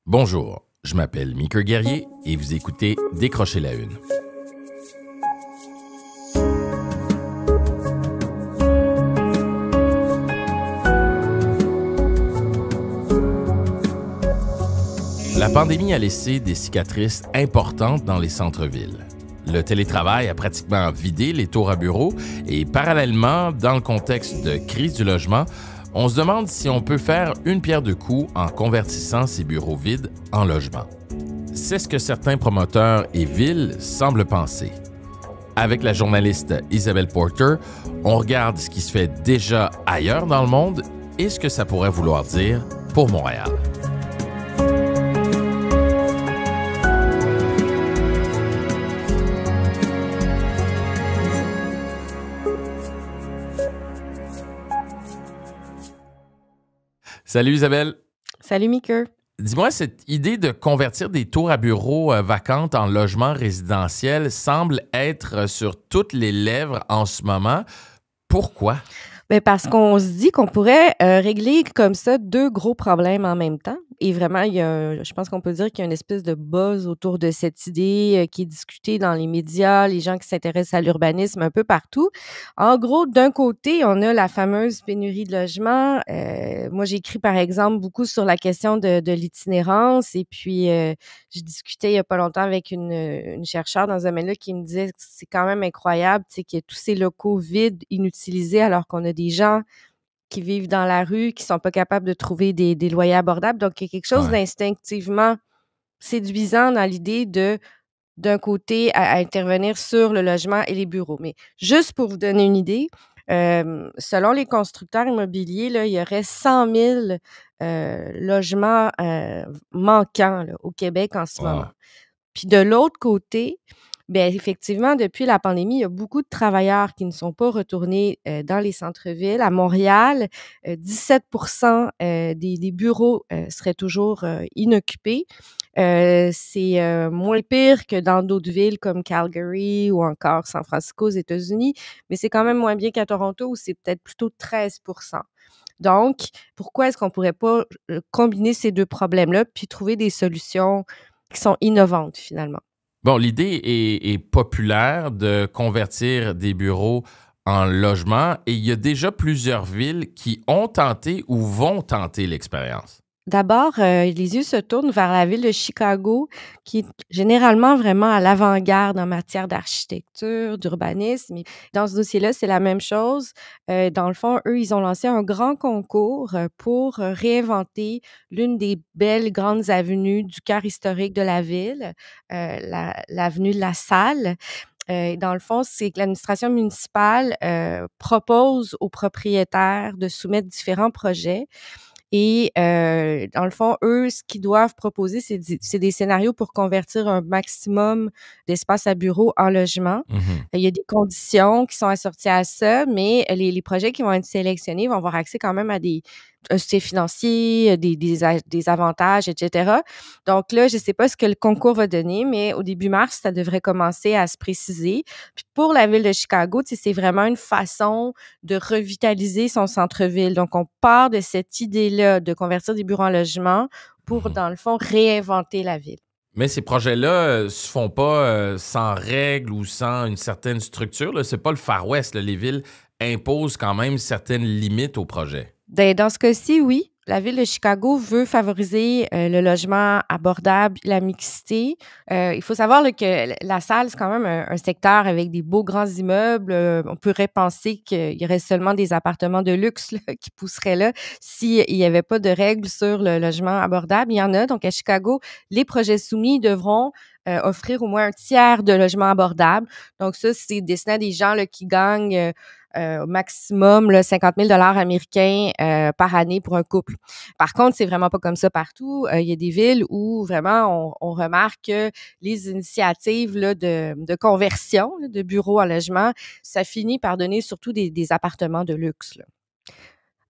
Bonjour, je m'appelle Mickey Guerrier et vous écoutez Décrocher la Une. La pandémie a laissé des cicatrices importantes dans les centres-villes. Le télétravail a pratiquement vidé les tours à bureaux et parallèlement, dans le contexte de crise du logement, on se demande si on peut faire une pierre deux coups en convertissant ces bureaux vides en logements. C'est ce que certains promoteurs et villes semblent penser. Avec la journaliste Isabelle Porter, on regarde ce qui se fait déjà ailleurs dans le monde et ce que ça pourrait vouloir dire pour Montréal. Salut Isabelle. Salut Mickey. Dis-moi, cette idée de convertir des tours à bureaux vacantes en logements résidentiels semble être sur toutes les lèvres en ce moment. Pourquoi? Bien, parce qu'on se dit qu'on pourrait régler comme ça deux gros problèmes en même temps. Et vraiment, je pense qu'on peut dire qu'il y a une espèce de buzz autour de cette idée qui est discutée dans les médias, les gens qui s'intéressent à l'urbanisme un peu partout. En gros, d'un côté, on a la fameuse pénurie de logements. Moi, j'ai écrit, par exemple, beaucoup sur la question de l'itinérance. Et puis, je discutais il n'y a pas longtemps avec une chercheure dans ce domaine-là qui me disait que c'est quand même incroyable, tu sais, qu'il y a tous ces locaux vides, inutilisés, alors qu'on a des gens qui vivent dans la rue, qui sont pas capables de trouver des loyers abordables. Donc, il y a quelque chose d'instinctivement séduisant dans l'idée d'un côté, à intervenir sur le logement et les bureaux. Mais juste pour vous donner une idée, selon les constructeurs immobiliers, là, il y aurait 100 000 logements manquants là, au Québec en ce moment. Puis de l'autre côté, bien, effectivement, depuis la pandémie, il y a beaucoup de travailleurs qui ne sont pas retournés dans les centres-villes. À Montréal, 17 des bureaux seraient toujours inoccupés. C'est moins pire que dans d'autres villes comme Calgary ou encore San Francisco aux États-Unis, mais c'est quand même moins bien qu'à Toronto où c'est peut-être plutôt 13 Donc, pourquoi est-ce qu'on pourrait pas combiner ces deux problèmes-là puis trouver des solutions qui sont innovantes finalement? Bon, l'idée est populaire de convertir des bureaux en logements et il y a déjà plusieurs villes qui ont tenté ou vont tenter l'expérience. D'abord, les yeux se tournent vers la ville de Chicago, qui est généralement vraiment à l'avant-garde en matière d'architecture, d'urbanisme. Et dans ce dossier-là, c'est la même chose. Dans le fond, eux, ils ont lancé un grand concours pour réinventer l'une des belles grandes avenues du cœur historique de la ville, l'avenue de la Salle. Dans le fond, c'est que l'administration municipale propose aux propriétaires de soumettre différents projets. Et dans le fond, eux, ce qu'ils doivent proposer, c'est des scénarios pour convertir un maximum d'espace à bureau en logement. Il y a des conditions qui sont assorties à ça, mais les projets qui vont être sélectionnés vont avoir accès quand même à un soutien financier, des avantages, etc. Donc là, je ne sais pas ce que le concours va donner, mais au début mars, ça devrait commencer à se préciser. Puis pour la ville de Chicago, tu sais, c'est vraiment une façon de revitaliser son centre-ville. Donc, on part de cette idée-là de convertir des bureaux en logement pour, dans le fond, réinventer la ville. Mais ces projets-là se font pas sans règles ou sans une certaine structure. Là. C'est pas le Far West. Là. Les villes imposent quand même certaines limites aux projets. Dans ce cas-ci, oui. La ville de Chicago veut favoriser le logement abordable, la mixité. Il faut savoir là, que la Salle, c'est quand même un secteur avec des beaux grands immeubles. On pourrait penser qu'il y aurait seulement des appartements de luxe là, qui pousseraient là s'il n'y avait pas de règles sur le logement abordable. Il y en a. Donc, à Chicago, les projets soumis devront offrir au moins un tiers de logements abordables. Donc, ça, c'est destiné à des gens là, qui gagnent au maximum là, 50 000 $ américains par année pour un couple. Par contre, c'est vraiment pas comme ça partout. Il y a des villes où vraiment on remarque que les initiatives là, de conversion là, de bureaux en logement, ça finit par donner surtout des appartements de luxe. Là.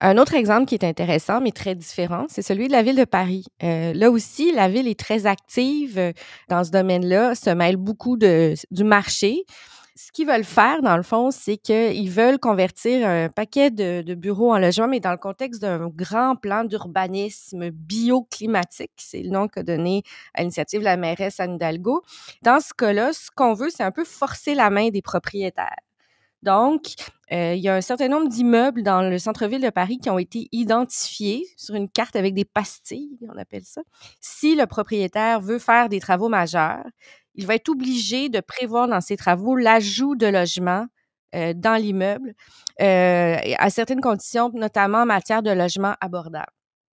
Un autre exemple qui est intéressant, mais très différent, c'est celui de la ville de Paris. Là aussi, la ville est très active dans ce domaine-là, se mêle beaucoup du marché. ce qu'ils veulent faire, dans le fond, c'est qu'ils veulent convertir un paquet de bureaux en logements, mais dans le contexte d'un grand plan d'urbanisme bioclimatique. C'est le nom qu'a donné à l'initiative la mairesse Anne Hidalgo. Dans ce cas-là, ce qu'on veut, c'est un peu forcer la main des propriétaires. Donc, il y a un certain nombre d'immeubles dans le centre-ville de Paris qui ont été identifiés sur une carte avec des pastilles, on appelle ça. Si le propriétaire veut faire des travaux majeurs, il va être obligé de prévoir dans ses travaux l'ajout de logements dans l'immeuble à certaines conditions, notamment en matière de logements abordables.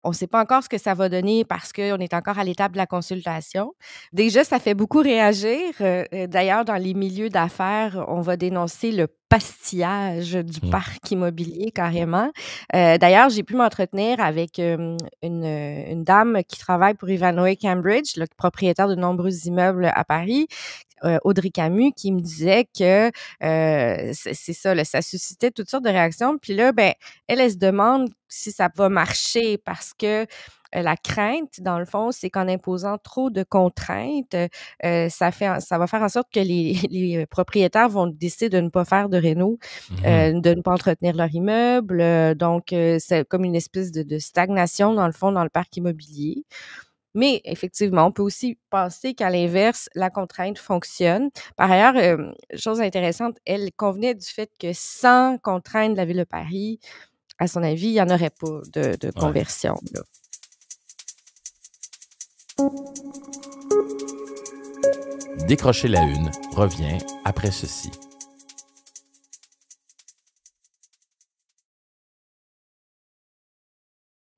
On ne sait pas encore ce que ça va donner parce qu'on est encore à l'étape de la consultation. Déjà, ça fait beaucoup réagir. D'ailleurs, dans les milieux d'affaires, on va dénoncer le pastillage du parc immobilier carrément. D'ailleurs, j'ai pu m'entretenir avec une dame qui travaille pour Ivanhoé Cambridge, le propriétaire de nombreux immeubles à Paris, Audrey Camus, qui me disait que c'est ça, là, ça suscitait toutes sortes de réactions. Puis là, ben, elle se demande si ça va marcher parce que la crainte, dans le fond, c'est qu'en imposant trop de contraintes, ça va faire en sorte que les propriétaires vont décider de ne pas faire de réno, de ne pas entretenir leur immeuble. Donc, c'est comme une espèce de stagnation, dans le fond, dans le parc immobilier. Mais effectivement, on peut aussi penser qu'à l'inverse, la contrainte fonctionne. Par ailleurs, chose intéressante, elle convenait du fait que sans contrainte de la Ville de Paris, à son avis, il n'y en aurait pas de conversion, là. Décrocher la une revient après ceci.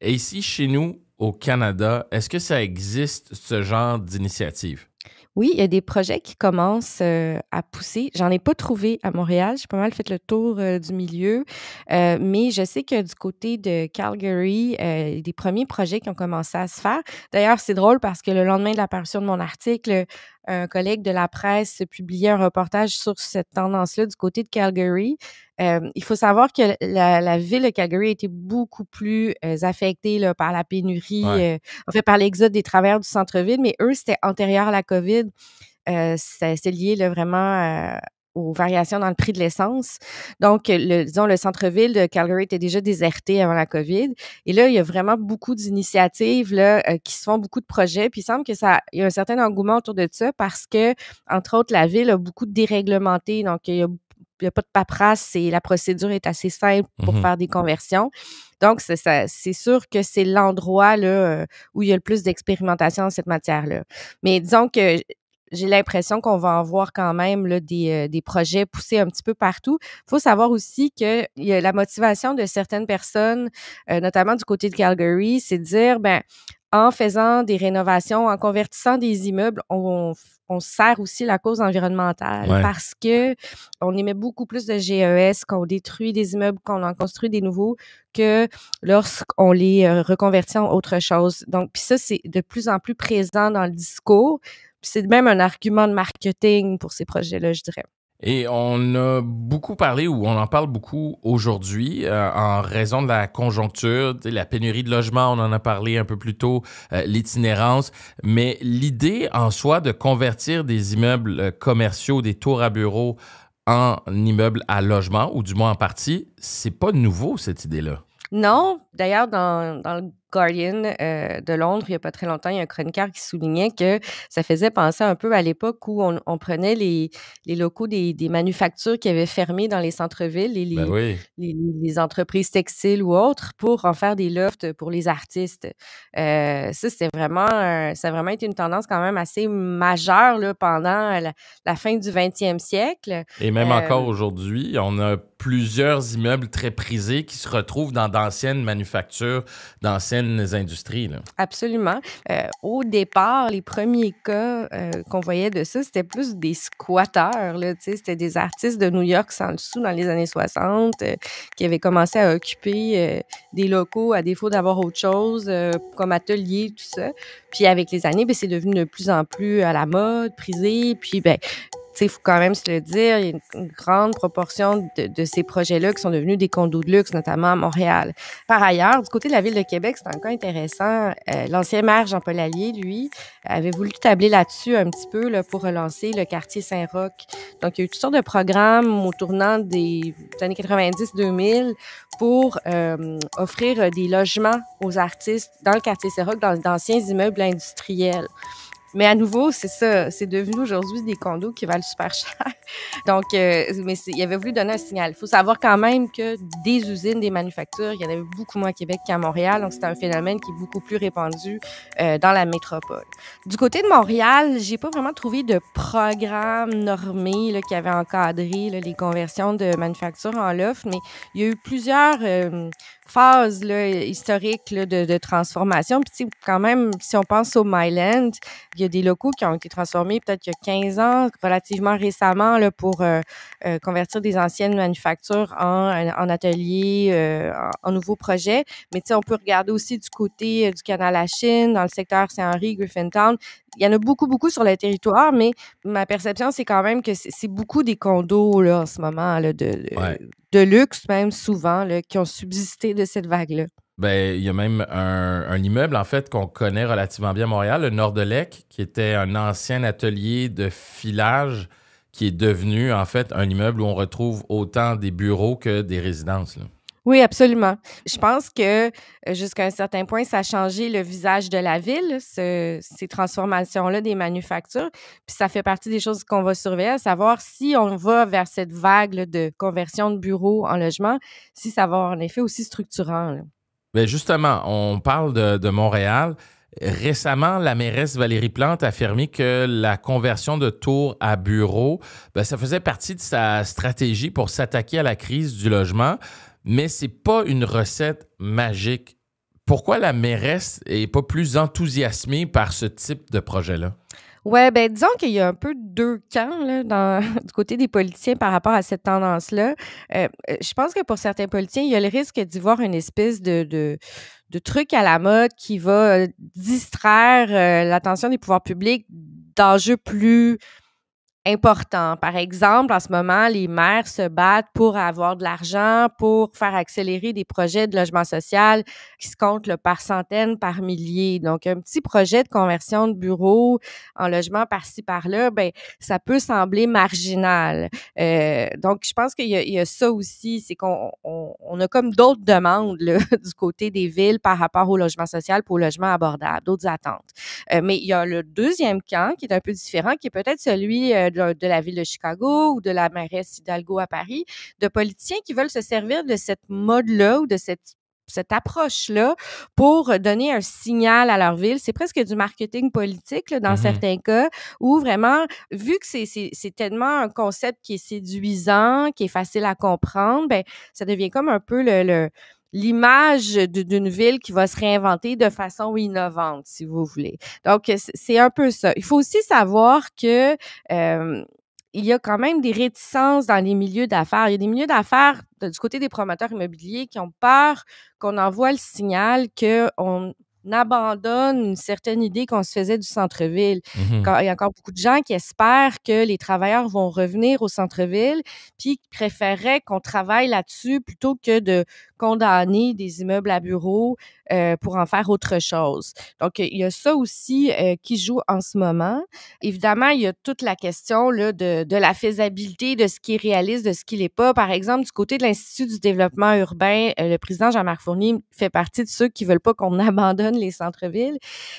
Et ici, chez nous, au Canada, est-ce que ça existe, ce genre d'initiative? Oui, il y a des projets qui commencent à pousser. J'en ai pas trouvé à Montréal. J'ai pas mal fait le tour du milieu. Mais je sais que du côté de Calgary, il y a des premiers projets qui ont commencé à se faire. D'ailleurs, c'est drôle parce que le lendemain de l'apparition de mon article, un collègue de la presse publiait un reportage sur cette tendance-là du côté de Calgary. Il faut savoir que la ville de Calgary a été beaucoup plus affectée là, par la pénurie, en fait, par l'exode des travailleurs du centre-ville, mais eux, c'était antérieur à la COVID. C'est lié là, vraiment aux variations dans le prix de l'essence. Donc, disons, le centre-ville de Calgary était déjà déserté avant la COVID. Et là, il y a vraiment beaucoup d'initiatives là, qui se font, beaucoup de projets. Puis, il semble que il y a un certain engouement autour de ça parce que, entre autres, la ville a beaucoup déréglementé. Donc, il y a pas de paperasse et la procédure est assez simple pour faire des conversions. Donc, c'est sûr que c'est l'endroit là, où il y a le plus d'expérimentation dans cette matière-là. Mais disons que j'ai l'impression qu'on va avoir quand même là, des projets poussés un petit peu partout. Il faut savoir aussi que il y a la motivation de certaines personnes, notamment du côté de Calgary, c'est de dire, ben, en faisant des rénovations, en convertissant des immeubles, on sert aussi la cause environnementale parce que on émet beaucoup plus de GES quand on détruit des immeubles, qu'on en construit des nouveaux, que lorsqu'on les reconvertit en autre chose. Donc, puis ça, c'est de plus en plus présent dans le discours. Puis c'est même un argument de marketing pour ces projets-là, je dirais. Et on a beaucoup parlé, ou on en parle beaucoup aujourd'hui, en raison de la conjoncture, la pénurie de logements, on en a parlé un peu plus tôt, l'itinérance, mais l'idée en soi de convertir des immeubles commerciaux, des tours à bureaux, en immeubles à logement, ou du moins en partie, c'est pas nouveau, cette idée-là. Non, d'ailleurs, dans le Guardian de Londres, il n'y a pas très longtemps, il y a un chroniqueur qui soulignait que ça faisait penser un peu à l'époque où on prenait les locaux des manufactures qui avaient fermé dans les centres-villes et les entreprises textiles ou autres pour en faire des lofts pour les artistes. Ça, ça a vraiment été une tendance quand même assez majeure là, pendant la fin du 20e siècle. Et même encore aujourd'hui, on a plusieurs immeubles très prisés qui se retrouvent dans d'anciennes manufactures, d'anciennes industries, là. Absolument. Au départ, les premiers cas qu'on voyait de ça, c'était plus des squatteurs, là, tu sais, c'était des artistes de New York sans le sou dans les années 60 qui avaient commencé à occuper des locaux à défaut d'avoir autre chose, comme atelier, tout ça. Puis avec les années, ben, c'est devenu de plus en plus à la mode, prisé. Puis ben, sais, il faut quand même se le dire, il y a une grande proportion de ces projets-là qui sont devenus des condos de luxe, notamment à Montréal. Par ailleurs, du côté de la Ville de Québec, c'est un cas intéressant. L'ancien maire Jean-Paul Lallier, lui, avait voulu tabler là-dessus un petit peu là, pour relancer le quartier Saint-Roch. Donc, il y a eu toutes sortes de programmes au tournant des années 90-2000 pour offrir des logements aux artistes dans le quartier Saint-Roch, dans d'anciens immeubles industriels. Mais à nouveau, c'est ça, c'est devenu aujourd'hui des condos qui valent super cher. Donc, il avait voulu donner un signal. Il faut savoir quand même que des usines, des manufactures, il y en avait beaucoup moins à Québec qu'à Montréal. Donc, c'est un phénomène qui est beaucoup plus répandu dans la métropole. Du côté de Montréal, j'ai pas vraiment trouvé de programme normé là, qui avait encadré là, les conversions de manufactures en loft, mais il y a eu plusieurs phase là, historique là, de transformation. Puis quand même, si on pense au Myland, il y a des locaux qui ont été transformés peut-être il y a 15 ans, relativement récemment, là, pour convertir des anciennes manufactures en ateliers, en nouveaux projets. Mais on peut regarder aussi du côté du canal à Chine, dans le secteur Saint-Henri, Griffintown. Il y en a beaucoup, beaucoup sur le territoire, mais ma perception, c'est quand même que c'est beaucoup des condos là, en ce moment, là, de luxe, même souvent, là, qui ont subsisté de cette vague-là. Ben, il y a même un immeuble, en fait, qu'on connaît relativement bien à Montréal, le Nord-de-Lec, qui était un ancien atelier de filage qui est devenu, en fait, un immeuble où on retrouve autant des bureaux que des résidences, là. Oui, absolument. Je pense que jusqu'à un certain point, ça a changé le visage de la ville, ces transformations-là des manufactures. Puis ça fait partie des choses qu'on va surveiller, à savoir si on va vers cette vague là, de conversion de bureaux en logement, si ça va avoir un effet aussi structurant, là. Ben justement, on parle de Montréal. Récemment, la mairesse Valérie Plante a affirmé que la conversion de tours à bureaux, ben, ça faisait partie de sa stratégie pour s'attaquer à la crise du logement, mais c'est pas une recette magique. Pourquoi la mairesse est pas plus enthousiasmée par ce type de projet-là? Ouais, ben disons qu'il y a un peu deux camps là, du côté des politiciens par rapport à cette tendance-là. Je pense que pour certains politiciens, il y a le risque d'y voir une espèce de truc à la mode qui va distraire l'attention des pouvoirs publics d'enjeux plus important. Par exemple, en ce moment, les maires se battent pour avoir de l'argent, pour faire accélérer des projets de logement social qui se comptent là, par centaines, par milliers. Donc, un petit projet de conversion de bureaux en logement par-ci, par-là, ben ça peut sembler marginal. Donc, je pense qu'il y a ça aussi, c'est qu'on a comme d'autres demandes là, du côté des villes par rapport au logement social pour au logement abordable, d'autres attentes. Mais il y a le deuxième camp qui est un peu différent, qui est peut-être celui de la ville de Chicago ou de la mairesse Hidalgo à Paris, de politiciens qui veulent se servir de cette mode-là ou de cette approche-là pour donner un signal à leur ville. C'est presque du marketing politique là, dans certains cas, où vraiment, vu que c'est tellement un concept qui est séduisant, qui est facile à comprendre, ben ça devient comme un peu l'image d'une ville qui va se réinventer de façon innovante, si vous voulez. Donc, c'est un peu ça. Il faut aussi savoir que il y a quand même des réticences dans les milieux d'affaires. Il y a des milieux d'affaires du côté des promoteurs immobiliers qui ont peur qu'on envoie le signal qu'on abandonne une certaine idée qu'on se faisait du centre-ville. Il y a encore beaucoup de gens qui espèrent que les travailleurs vont revenir au centre-ville puis qui préféreraient qu'on travaille là-dessus plutôt que de condamner des immeubles à bureaux pour en faire autre chose. Donc, il y a ça aussi qui joue en ce moment. Évidemment, il y a toute la question là, de la faisabilité, de ce qui est réaliste, de ce qui l'est pas. Par exemple, du côté de l'Institut du développement urbain, le président Jean-Marc Fournier fait partie de ceux qui veulent pas qu'on abandonne les centres-villes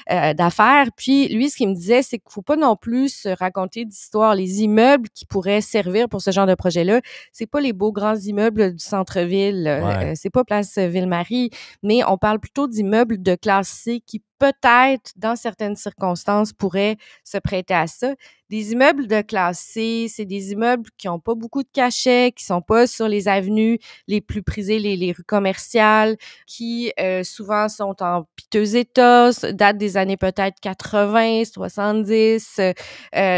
d'affaires. Puis, lui, ce qu'il me disait, c'est qu'il faut pas non plus se raconter d'histoires. Les immeubles qui pourraient servir pour ce genre de projet-là, c'est pas les beaux grands immeubles du centre-ville. Ouais. C'est pas Place Ville-Marie, mais on parle plutôt d'immeubles de classe C qui peut-être, dans certaines circonstances, pourraient se prêter à ça. Des immeubles de classe C, c'est des immeubles qui n'ont pas beaucoup de cachets, qui sont pas sur les avenues les plus prisées, les rues commerciales, qui souvent sont en piteux état, datent des années peut-être 80, 70.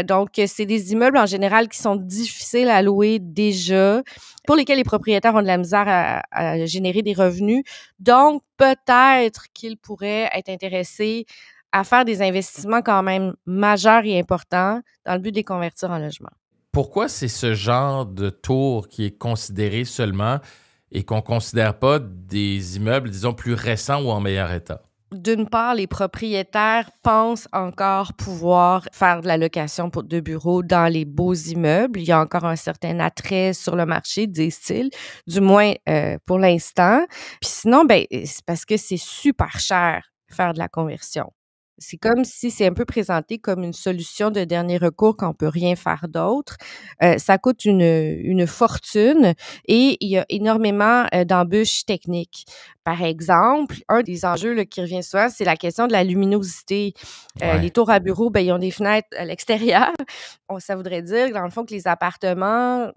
Donc, c'est des immeubles en général qui sont difficiles à louer déjà, pour lesquels les propriétaires ont de la misère à générer des revenus. Donc, peut-être qu'ils pourraient être intéressés à faire des investissements quand même majeurs et importants dans le but de les convertir en logement. pourquoi c'est ce genre de tour qui est considéré seulement et qu'on ne considère pas des immeubles, disons, plus récents ou en meilleur état? D'une part, les propriétaires pensent encore pouvoir faire de la location de bureaux dans les beaux immeubles. Il y a encore un certain attrait sur le marché, disent-ils, du moins pour l'instant. Puis sinon, c'est parce que c'est super cher faire de la conversion. C'est comme si c'est un peu présenté comme une solution de dernier recours quand on peut rien faire d'autre. Ça coûte une fortune et il y a énormément d'embûches techniques. Par exemple, un des enjeux là, qui revient souvent, c'est la question de la luminosité. Les tours à bureaux, ils ont des fenêtres à l'extérieur. Ça voudrait dire, dans le fond, que les appartements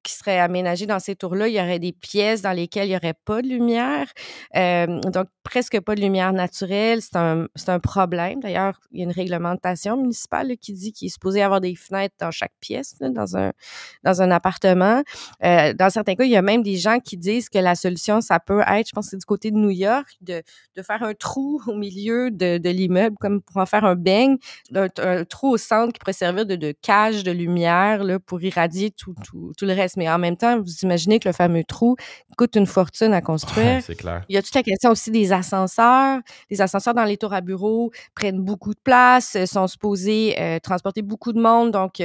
qui seraient aménagés dans ces tours-là, il y aurait des pièces dans lesquelles il n'y aurait pas de lumière. Donc, presque pas de lumière naturelle. C'est un problème. D'ailleurs, il y a une réglementation municipale là, qui dit qu'il est supposé avoir des fenêtres dans chaque pièce, là, dans un appartement. Dans certains cas, il y a même des gens qui disent que la solution, ça peut être, je pense que c'est du côté de New York, de faire un trou au milieu de l'immeuble, comme pour en faire un beigne, un trou au centre qui pourrait servir de cage de lumière là, pour irradier tout le reste. Mais en même temps, vous imaginez que le fameux trou coûte une fortune à construire. Ouais, c'est clair. Il y a toute la question aussi des ascenseurs. Les ascenseurs dans les tours à bureaux prennent beaucoup de place, sont supposés transporter beaucoup de monde, donc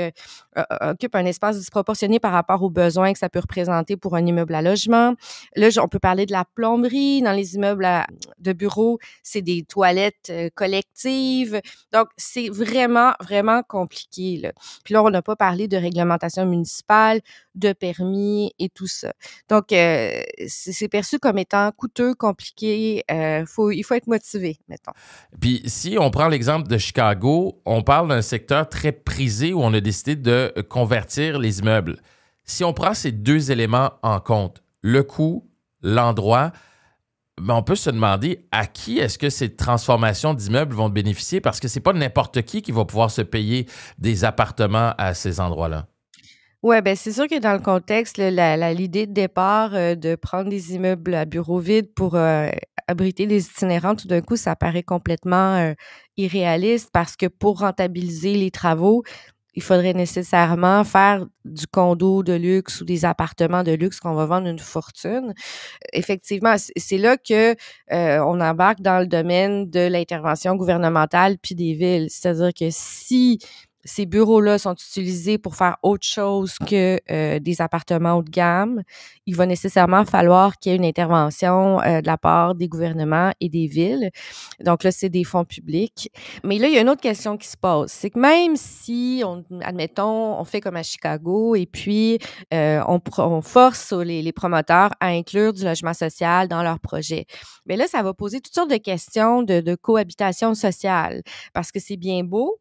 occupent un espace disproportionné par rapport aux besoins que ça peut représenter pour un immeuble à logement. Là, on peut parler de la plomberie. Dans les immeubles de bureaux, c'est des toilettes collectives. Donc, c'est vraiment, vraiment compliqué, là. Puis là, on n'a pas parlé de réglementation municipale, de permis et tout ça. Donc, c'est perçu comme étant coûteux, compliqué. Il faut être motivé, mettons. Puis, si on prend l'exemple de Chicago, on parle d'un secteur très prisé où on a décidé de convertir les immeubles. Si on prend ces deux éléments en compte, le coût, l'endroit, on peut se demander à qui est-ce que ces transformations d'immeubles vont bénéficier parce que c'est pas n'importe qui va pouvoir se payer des appartements à ces endroits-là. Oui, c'est sûr que dans le contexte, là, l'idée de départ de prendre des immeubles à bureaux vides pour abriter les itinérants, tout d'un coup, ça paraît complètement irréaliste parce que pour rentabiliser les travaux, il faudrait nécessairement faire du condo de luxe ou des appartements de luxe qu'on va vendre une fortune. Effectivement, c'est là que on embarque dans le domaine de l'intervention gouvernementale puis des villes. C'est-à-dire que si ces bureaux-là sont utilisés pour faire autre chose que des appartements haut de gamme, il va nécessairement falloir qu'il y ait une intervention de la part des gouvernements et des villes. Donc là, c'est des fonds publics. Mais là, il y a une autre question qui se pose. C'est que même si, admettons, on fait comme à Chicago et puis on force les promoteurs à inclure du logement social dans leurs projets, mais là, ça va poser toutes sortes de questions de cohabitation sociale parce que c'est bien beau,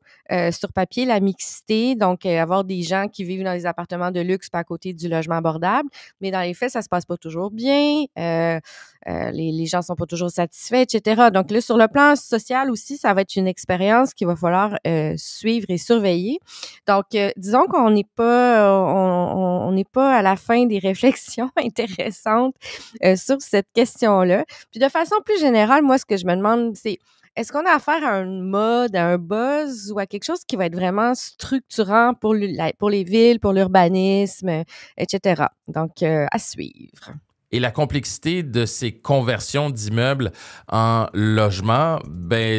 sur papier, la mixité, donc avoir des gens qui vivent dans des appartements de luxe pas à côté du logement abordable, mais dans les faits, ça se passe pas toujours bien, les gens sont pas toujours satisfaits, etc. Donc là, sur le plan social aussi, ça va être une expérience qu'il va falloir suivre et surveiller. Donc, disons qu'on n'est pas on n'est pas à la fin des réflexions intéressantes sur cette question-là. Puis de façon plus générale, moi, ce que je me demande, c'est est-ce qu'on a affaire à une mode, à un buzz ou à quelque chose qui va être vraiment structurant pour les villes, pour l'urbanisme, etc. Donc, à suivre. Et la complexité de ces conversions d'immeubles en logements,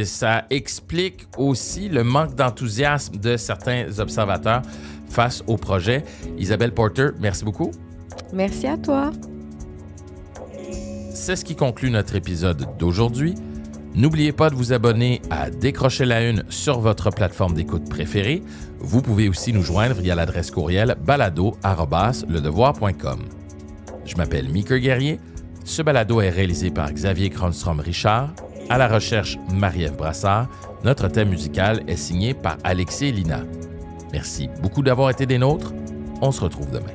ça explique aussi le manque d'enthousiasme de certains observateurs face au projet. Isabelle Porter, merci beaucoup. Merci à toi. C'est ce qui conclut notre épisode d'aujourd'hui. N'oubliez pas de vous abonner à Décrocher la Une sur votre plateforme d'écoute préférée. Vous pouvez aussi nous joindre via l'adresse courriel balado@ledevoir.com. Je m'appelle Mika Guerrier. Ce balado est réalisé par Xavier Kronstrom-Richard. À la recherche, Marie-Ève Brassard. Notre thème musical est signé par Alexis et Lina. Merci beaucoup d'avoir été des nôtres. On se retrouve demain.